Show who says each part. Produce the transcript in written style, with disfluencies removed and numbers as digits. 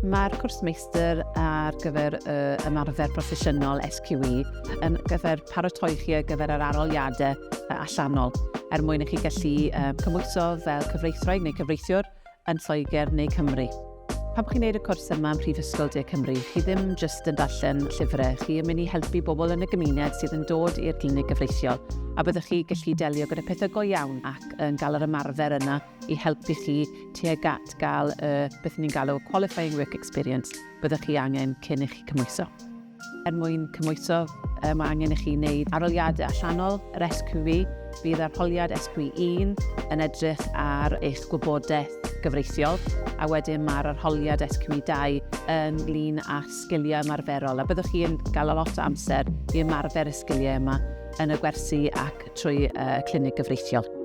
Speaker 1: Mae'r cwrs meistr ar gyfer ymarfer proffesiynol SQE yn gyfer paratoi chi ar gyfer yr arholiadau allanol mwyn i chi gallu cymwyso fel cyfreithiwr neu cyfreithiwr yn Lloegr neu Cymru. Pan bod chi'n gwneud y cwrs yma yn Prifysgol De Cymru, chi ddim jyst yn darllen llyfrau, chi yn mynd i helpu bobl yn y gymuned sydd yn dod i'r clinig gyfreithiol, a byddwch chi gallu delio gyda pethau go iawn ac yn gael yr ymarfer yna i helpu chi tuag at gael beth ni'n galw Qualifying Work Experience byddwch chi angen cyn i chi cymwyso. Mwyn cymwyso, mae angen i chi wneud arholiadau allanol, yr SQE, bydd arholiad SQE1 yn edrych ar eich gwybodaeth gyfreithiol, a wedyn mae'r arholiad SQE2 yn lun â sgiliau ymarferol, a byddwch chi yn gael a lot o amser i ymarfer y sgiliau yma yn y gwersi ac trwy clinig gyfreithiol.